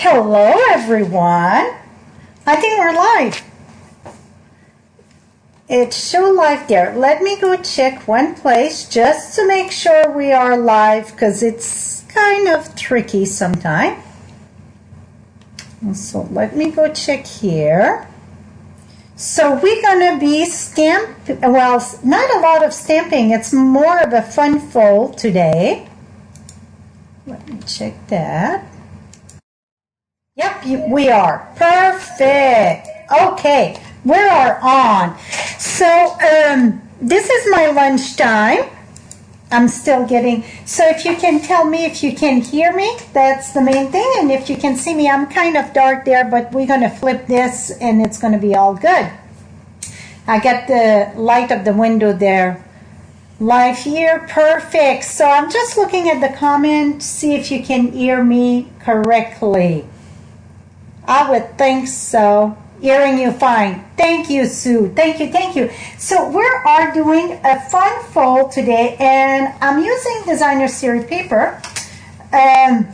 Hello everyone. I think we're live. It shows live there. Let me go check one place just to make sure we are live because it's kind of tricky sometimes. So let me go check here. So we're gonna be well, not a lot of stamping. It's more of a fun fold today. Let me check that. Yep, we are. Perfect. Okay, we are on. So this is my lunchtime. I'm still getting, so if you can tell me if you can hear me, that's the main thing. And if you can see me, I'm kind of dark there, but we're going to flip this and it's going to be all good. I got the light of the window there. Live here, perfect. So I'm just looking at the comment, see if you can hear me correctly. I would think so. Hearing you fine. Thank you, Sue. Thank you, thank you. So we are doing a fun fold today, and I'm using designer series paper. And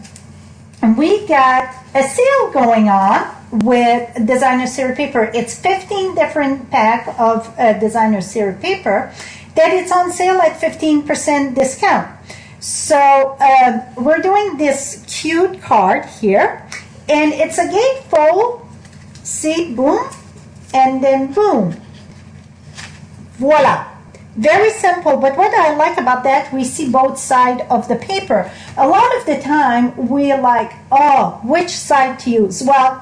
we got a sale going on with designer series paper. It's 15 different pack of designer series paper that it's on sale at 15% discount. So we're doing this cute card here. And it's a gatefold, see, boom, and then boom. Voila. Very simple, but what I like about that, we see both sides of the paper. A lot of the time, we're like, oh, which side to use? Well,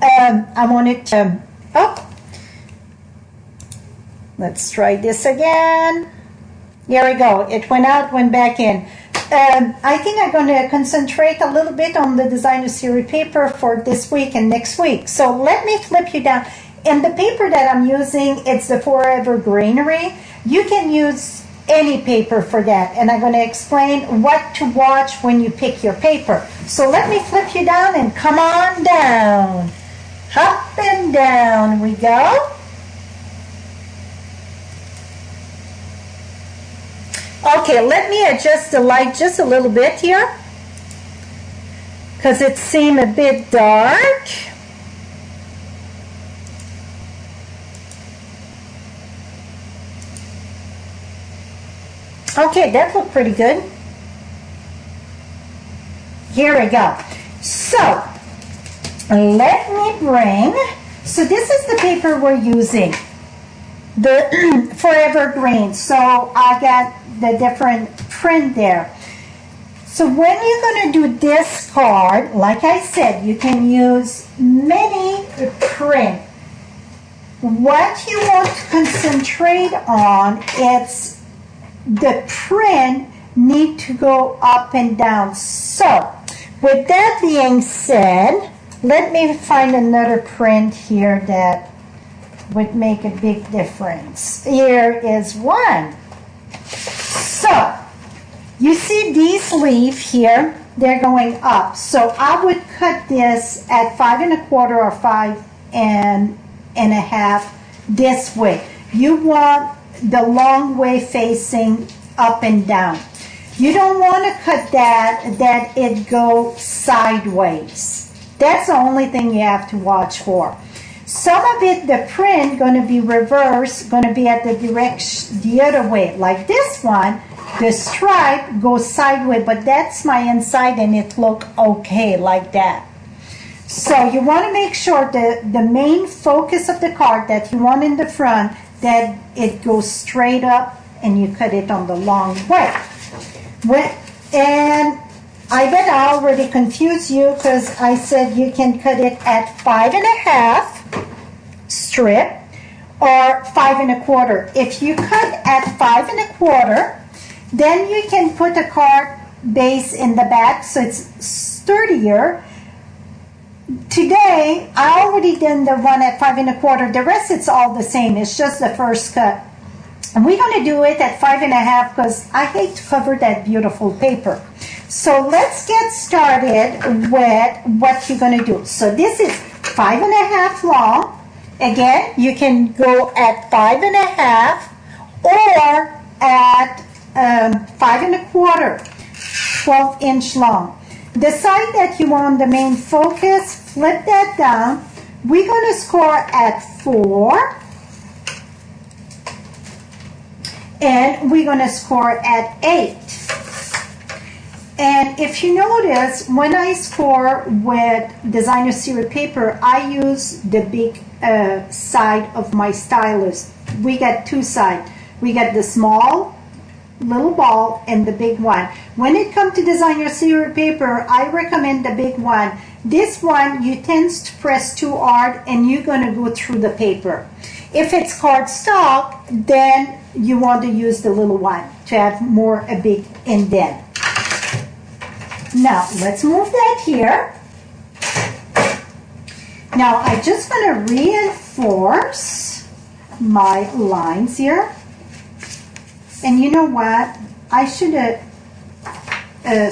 I wanted to, let's try this again. Here we go. It went out, went back in. I think I'm going to concentrate a little bit on the designer series paper for this week and next week. So let me flip you down. And the paper that I'm using, it's the Forever Greenery. You can use any paper for that. And I'm going to explain what to watch when you pick your paper. So let me flip you down and come on down. Up and down we go. Okay, let me adjust the light just a little bit here because it seemed a bit dark. Okay, that looked pretty good. Here we go. So, let me bring, so this is the paper we're using, the Forever Green. So I got the different print there. So when you're going to do this card, like I said, you can use many print. What you want to concentrate on, it's the print need to go up and down. So with that being said, let me find another print here that would make a big difference. Here is one. So, you see these leaves here, they're going up. So I would cut this at 5 1/4 or 5 1/2 this way. You want the long way facing up and down. You don't want to cut that it goes sideways. That's the only thing you have to watch for. Some of it, the print, going to be reversed, going to be at the direction, the other way. Like this one, the stripe goes sideways, but that's my inside and it look okay like that. So you want to make sure that the main focus of the card that you want in the front, that it goes straight up and you cut it on the long way. And I bet I already confused you because I said you can cut it at 5 1/2 strip or 5 1/4. If you cut at 5 1/4, then you can put a card base in the back so it's sturdier. Today, I already done the one at 5 1/4. The rest, it's all the same. It's just the first cut. And we're going to do it at 5 1/2 because I hate to cover that beautiful paper. So let's get started with what you're going to do. So this is 5 1/2 long. Again, you can go at 5 1/2 or at 5 1/4, 12-inch long. the side that you want the main focus, flip that down. We're going to score at 4. And we're going to score at 8. And if you notice, when I score with designer series paper, I use the big side of my stylus. We get 2 sides. We get the small little ball and the big one. When it comes to designer series paper, I recommend the big one. This one, you tend to press too hard and you're going to go through the paper. If it's cardstock, then you want to use the little one to have more a big indent. Now, let's move that here. Now, I just want to reinforce my lines here. And you know what? I should have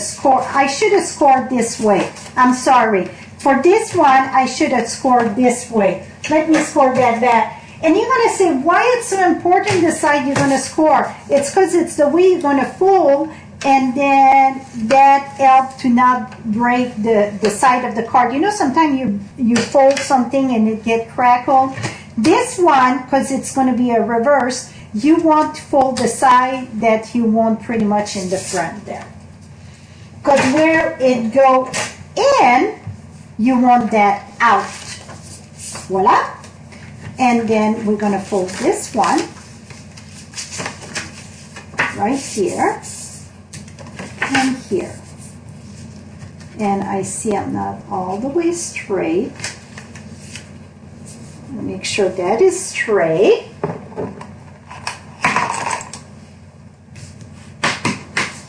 scored this way. I'm sorry. For this one, I should have scored this way. Let me score that back. And you're going to say, why it's so important the side you're going to score? It's because it's the way you're going to fold, and then that helps to not break the side of the card. You know, sometimes you fold something and it get crackled. This one, because it's going to be a reverse, you want to fold the side that you want pretty much in the front there. Because where it goes in, you want that out. Voila. And then we're going to fold this one right here and here. And I see I'm not all the way straight. Make sure that is straight.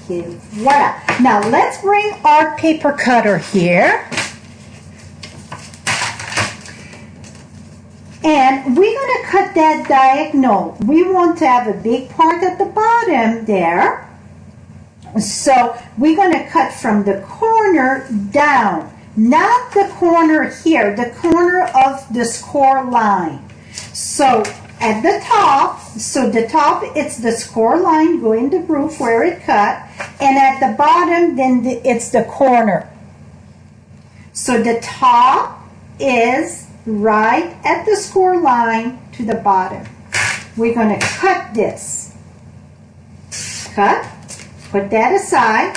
Okay, voila. Now let's bring our paper cutter here. And we're going to cut that diagonal. We want to have a big part at the bottom there. So we're going to cut from the corner down. Not the corner here, the corner of the score line. So at the top, it's the score line, go in the groove where it cut. And at the bottom, then it's the corner. So the top is right at the score line to the bottom. We're going to cut this. Cut. Put that aside.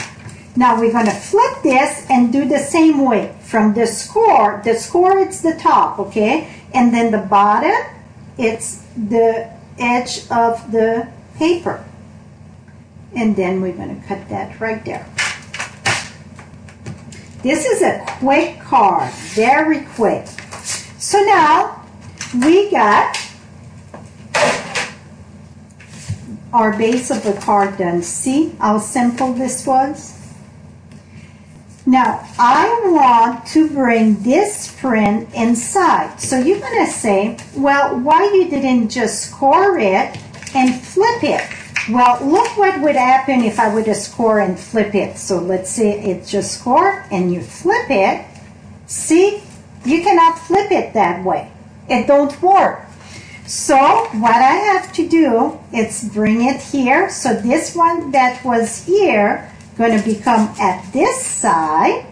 Now we're going to flip this and do the same way. From the score, it's the top, okay? And then the bottom, it's the edge of the paper. And then we're going to cut that right there. This is a quick card, very quick. So now we got our base of the card done. See how simple this was? Now I want to bring this print inside. So you're going to say, well, why you didn't just score it and flip it? Well, look what would happen if I would have score and flip it. So let's say it's just score and you flip it. See? You cannot flip it that way. It don't work. So what I have to do is bring it here. So this one that was here going to become at this side,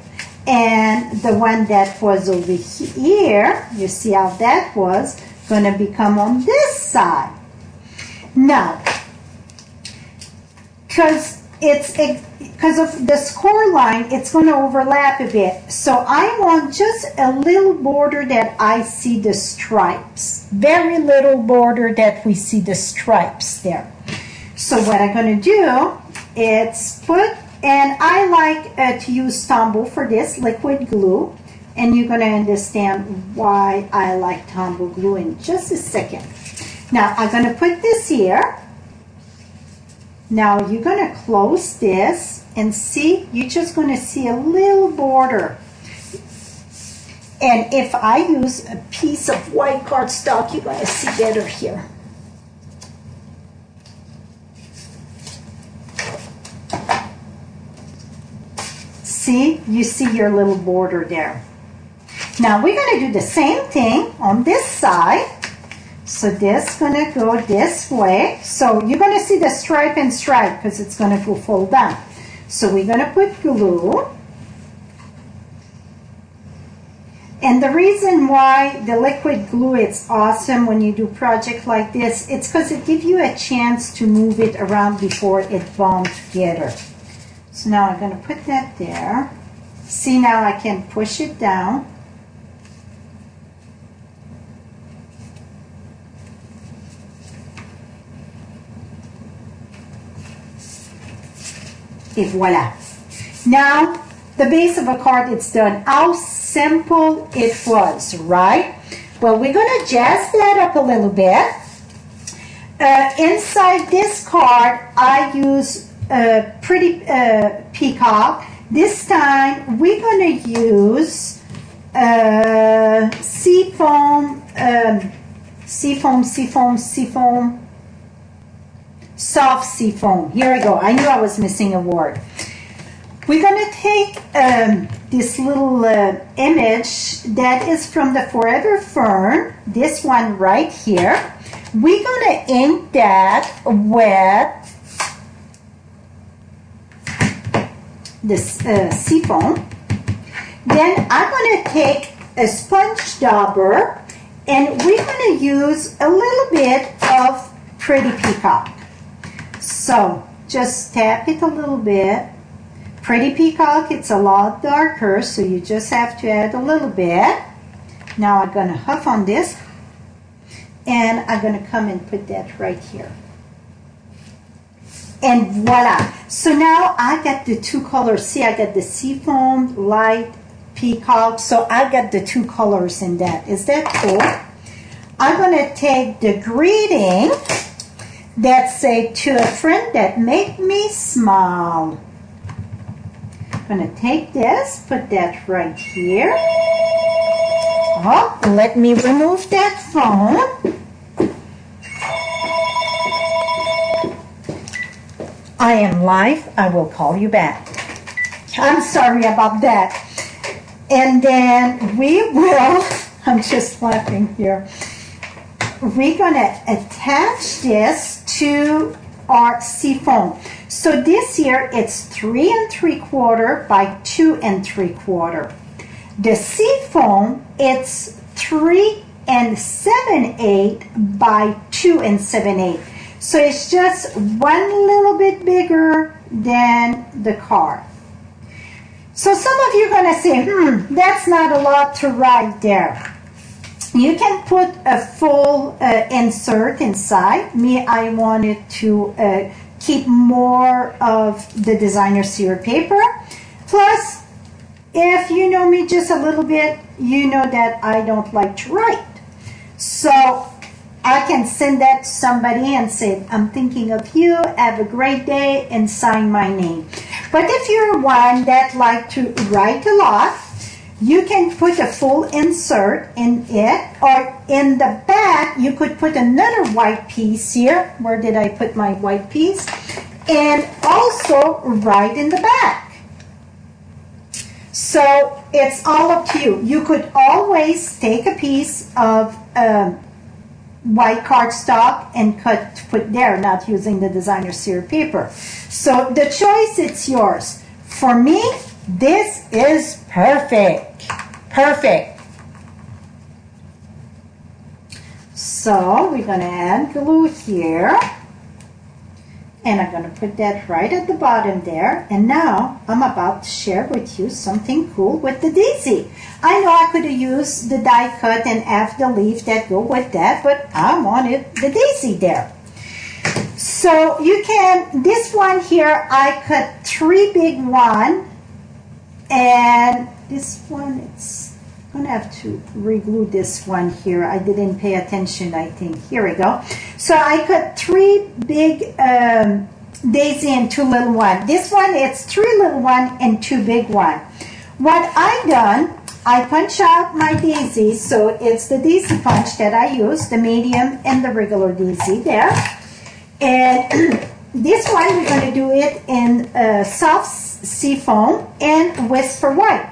and the one that was over here, you see how that was, going to become on this side. Now, because of the score line, it's going to overlap a bit. So I want just a little border that I see the stripes. Very little border that we see the stripes there. So what I'm going to do is put, and I like to use Tombow for this, liquid glue. And you're going to understand why I like Tombow glue in just a second. Now I'm going to put this here. Now you're going to close this and see, you're just going to see a little border. And if I use a piece of white cardstock, you're going to see better here. See, you see your little border there. Now we're going to do the same thing on this side. So this is going to go this way. So you're going to see the stripe and stripe because it's going to go fold down. So we're going to put glue And the reason why the liquid glue is awesome when you do a project like this, it's because it gives you a chance to move it around before it bonds together. So now I'm going to put that there. See, now I can push it down. Et voila. Now, the base of a card, it's done. How simple it was, right? Well, we're going to jazz that up a little bit. Inside this card, I use a pretty peacock. This time, we're going to use seafoam, soft seafoam. Here we go. I knew I was missing a word. We're going to take this little image that is from the Forever Fern, this one right here. We're going to ink that with this seafoam. Then I'm going to take a sponge dauber and we're going to use a little bit of Pretty Peacock. So just tap it a little bit. Pretty Peacock, it's a lot darker, so you just have to add a little bit. Now I'm going to huff on this, and I'm going to come and put that right here. And voila. So now I got the two colors. See, I got the seafoam, light peacock, so I got the two colors in that. Is that cool? I'm going to take the greeting that say, to a friend that make me smile. I'm going to take this, put that right here. Oh, let me remove that phone. I am live. I will call you back. I'm sorry about that. And then we will, I'm just laughing here. We're going to attach this to our seafoam. So this here, it's 3 3/4 by 2 3/4. The seafoam, it's 3 7/8 by 2 7/8. So it's just one little bit bigger than the card. So some of you are going to say, that's not a lot to write there. You can put a full insert inside. Me, I wanted to keep more of the designer series paper. Plus, if you know me just a little bit, you know that I don't like to write. So I can send that to somebody and say, I'm thinking of you, have a great day, and sign my name. But if you're one that like to write a lot, you can put a full insert in it, or in the back, you could put another white piece here. Where did I put my white piece? And also right in the back. So it's all up to you. You could always take a piece of white cardstock and put there, not using the designer series paper. So the choice, it's yours. For me, this is perfect. Perfect. So we're going to add glue here. And I'm going to put that right at the bottom there. And now I'm about to share with you something cool with the daisy. I know I could have used the die cut and have the leaf that go with that, but I wanted the daisy there. So you can, this one here, I cut 3 big ones. And this one, it's going to have to re-glue this one here. I didn't pay attention, I think. Here we go. So I cut 3 big daisy and 2 little ones. This one, it's 3 little ones and 2 big ones. What I done, I punch out my daisy. So it's the daisy punch that I use, the medium and the regular daisy there. And this one, we're going to do it in soft seafoam and Whisper White.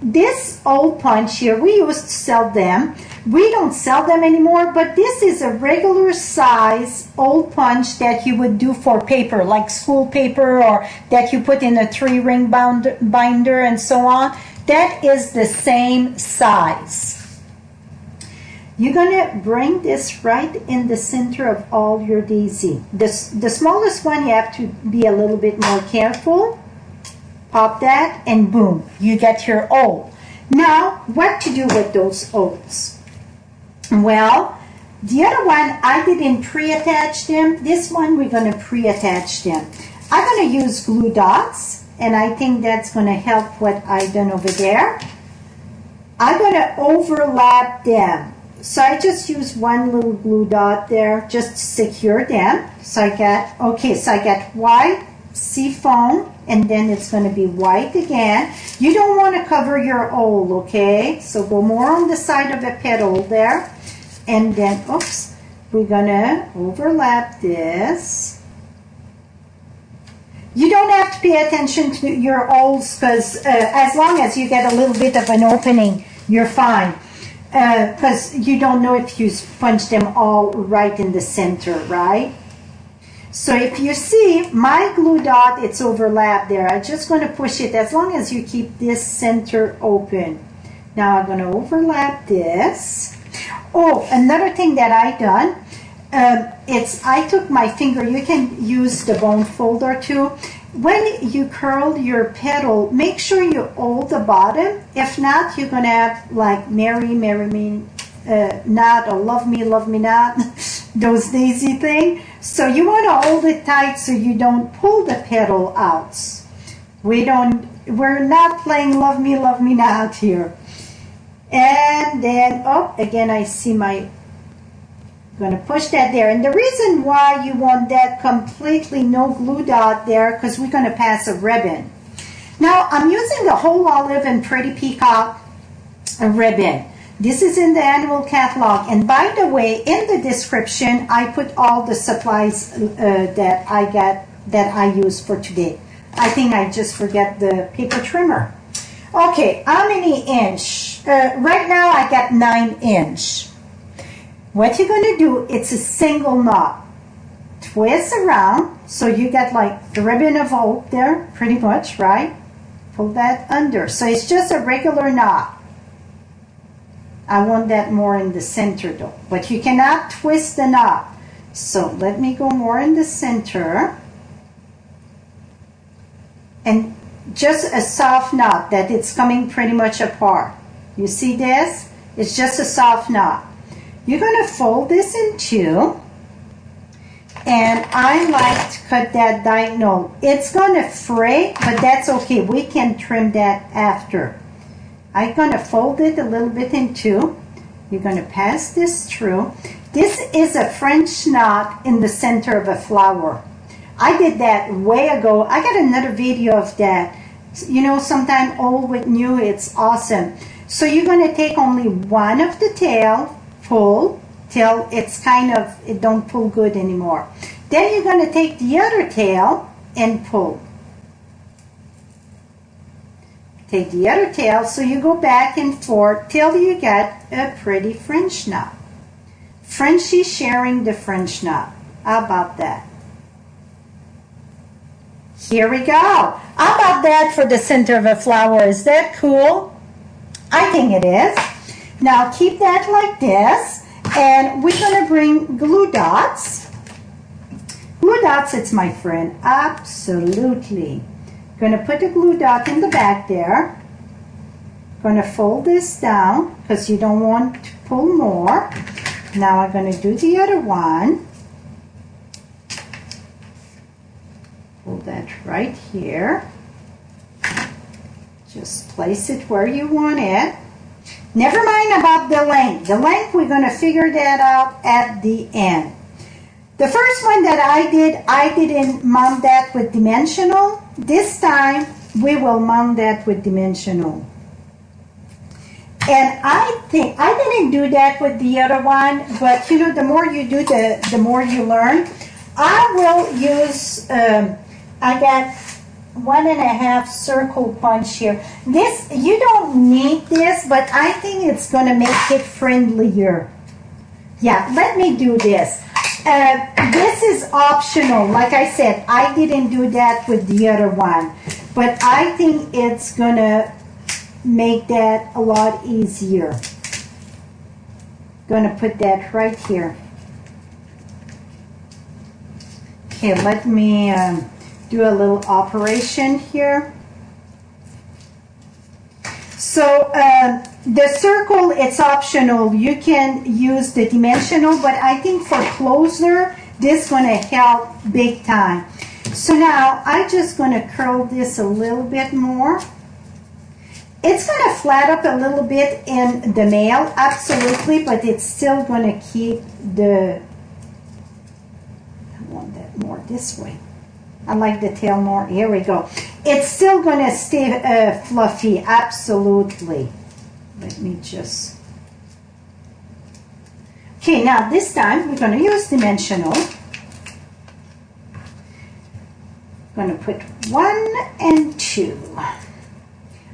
This old punch here, we used to sell them. We don't sell them anymore, but this is a regular size old punch that you would do for paper, like school paper, or that you put in a 3-ring binder and so on. that is the same size. You're gonna bring this right in the center of all your daisy. The smallest one, you have to be a little bit more careful. Pop that and boom, you get your O. Now, what to do with those O's? Well, the other one, I didn't pre-attach them. This one, we're gonna pre-attach them. I'm gonna use glue dots, and I think that's gonna help what I've done over there. I'm gonna overlap them. So I just use one little glue dot there just to secure them. So I got, okay, so I got white, seafoam, and then it's going to be white again. You don't want to cover your owl, okay? So go more on the side of the petal there. And then, oops, we're going to overlap this. You don't have to pay attention to your owls because as long as you get a little bit of an opening, you're fine. Because you don't know if you punch them all right in the center, right? So if you see my glue dot, it's overlapped there. I'm just going to push it as long as you keep this center open. Now I'm going to overlap this. Oh, another thing that I done, I took my finger. You can use the bone folder too. When you curl your petal, make sure you hold the bottom. If not, you're going to have like marry me not, or love me not, those daisy thing. So you want to hold it tight so you don't pull the petal out. We're not playing love me not here. And then, oh, again, I see my, I'm going to push that there. And the reason why you want that completely no glue dot there, because we're going to pass a ribbon. Now, I'm using the whole olive and pretty peacock ribbon. This is in the annual catalog. And by the way, in the description, I put all the supplies that I use for today. I think I just forget the paper trimmer. Okay, how many inch? Right now, I got 9 inch. What you're going to do, it's a single knot. Twist around, so you get like the ribbon of oak there, pretty much, right? Pull that under. So it's just a regular knot. I want that more in the center though, but you cannot twist the knot. So let me go more in the center. And just a soft knot that it's coming pretty much apart. You see this? It's just a soft knot. You're going to fold this in two, and I like to cut that diagonal. It's going to fray, but that's okay. We can trim that after. I'm going to fold it a little bit in two. You're going to pass this through. This is a French knot in the center of a flower. I did that way ago. I got another video of that. You know, sometime old with new, it's awesome. So you're going to take only one of the tail, pull till it's kind of, it don't pull good anymore. Then you're going to take the other tail and pull. Take the other tail, so you go back and forth till you get a pretty French knot. Frenchie sharing the French knot. How about that? Here we go. How about that for the center of a flower? Is that cool? I think it is. Now keep that like this, and we're going to bring glue dots. Glue dots, it's my friend. Absolutely. Going to put a glue dot in the back there. Going to fold this down because you don't want to pull more. Now I'm going to do the other one. Pull that right here. Just place it where you want it. Never mind about the length. The length, we're going to figure that out at the end. The first one that I didn't mount that with dimensional. This time, we will mount that with dimensional. And I think, I didn't do that with the other one, but you know, the more you do, the more you learn. I will use, I got 1.5 circle punch here. This, you don't need this, but I think it's going to make it friendlier. Yeah, let me do this. This is optional. Like I said, I didn't do that with the other one, but I think it's going to make that a lot easier. Going to put that right here. Okay, let me do a little operation here. So the circle, it's optional. You can use the dimensional, but I think for closer, this is going to help big time. So now I'm just going to curl this a little bit more. It's going to flat up a little bit in the male, absolutely, but it's still going to keep the, I want that more this way. I like the tail more. Here we go. It's still going to stay fluffy, absolutely. Let me just... Okay, now this time we're going to use dimensional. I'm going to put 1 and 2.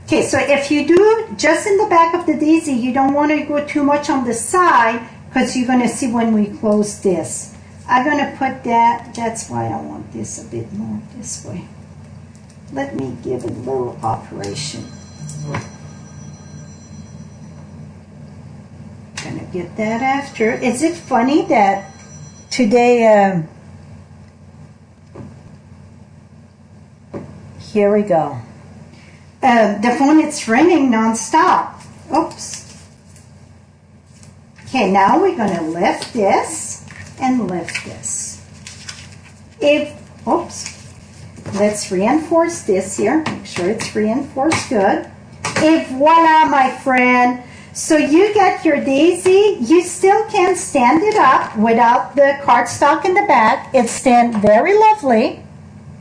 Okay, so if you do just in the back of the daisy, you don't want to go too much on the side because you're going to see when we close this. I'm going to put that, that's why I want this a bit more this way. Let me give it a little operation. Gonna get that after. Is it funny that today, here we go. The phone is ringing non-stop. Oops. Okay, now we're gonna lift this and lift this. Oops. Let's reinforce this here. Make sure it's reinforced good. Et voila, my friend. So you get your daisy. You still can stand it up without the cardstock in the back. It stands very lovely.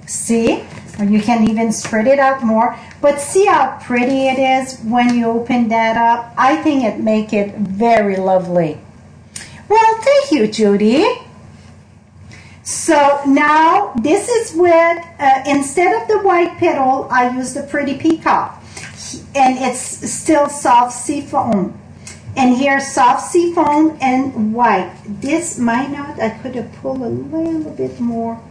See? Or you can even spread it out more. But see how pretty it is when you open that up? I think it makes it very lovely. Well, thank you, Judy. So now this is with, instead of the white petal, I use the pretty peacock. And it's still soft seafoam. And here soft seafoam and white. This might not, I could have pulled a little bit more.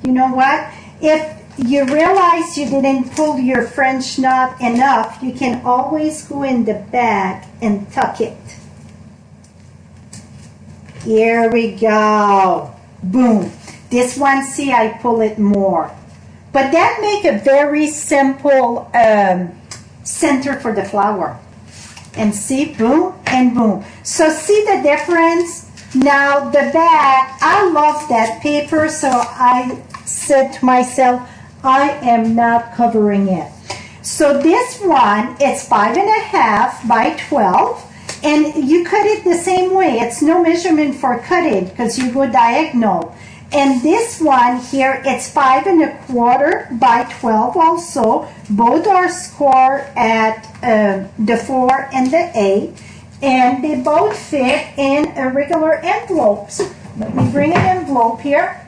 You know what? If you realize you didn't pull your French knot enough, you can always go in the back and tuck it. Here we go. Boom. This one, see, I pull it more. But that make a very simple center for the flower. And see, boom and boom. So see the difference? Now the back, I love that paper, so I said to myself, I am not covering it. So this one, it's 5.5 by 12. And you cut it the same way. It's no measurement for cutting because you go diagonal. And this one here, it's 5.25 by 12 also. Both are scored at the 4 and the 8. And they both fit in a regular envelopes. Let me bring an envelope here.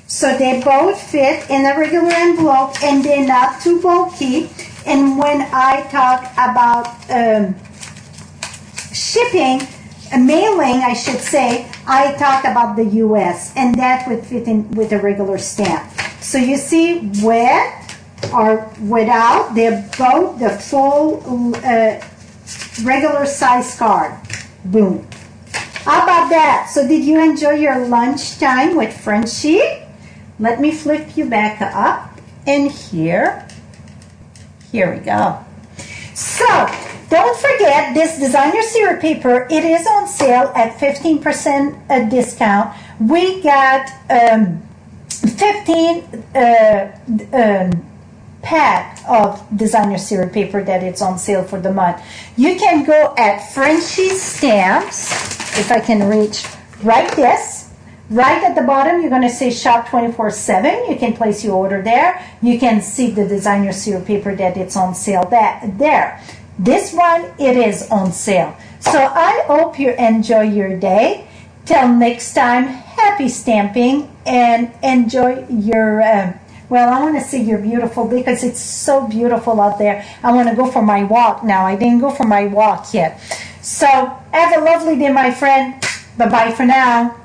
So they both fit in a regular envelope and they're not too bulky. And when I talk about shipping, mailing, I should say, I talk about the U.S. and that would fit in with a regular stamp. So you see, with or without, they're both the full regular size card. Boom. How about that? So did you enjoy your lunchtime with Frenchie? Let me flip you back up and here we go. So don't forget this designer series paper. It is on sale at 15% discount. We got 15 pack of designer series paper that it's on sale for the month. You can go at Frenchie's Stamps, if I can reach, right this. Right at the bottom, you're going to say shop 24/7. You can place your order there. You can see the designer series paper that it's on sale there. This one, it is on sale. So I hope you enjoy your day. Till next time, happy stamping and enjoy your, well, I want to say you're beautiful because it's so beautiful out there. I want to go for my walk now. I didn't go for my walk yet. So have a lovely day, my friend. Bye-bye for now.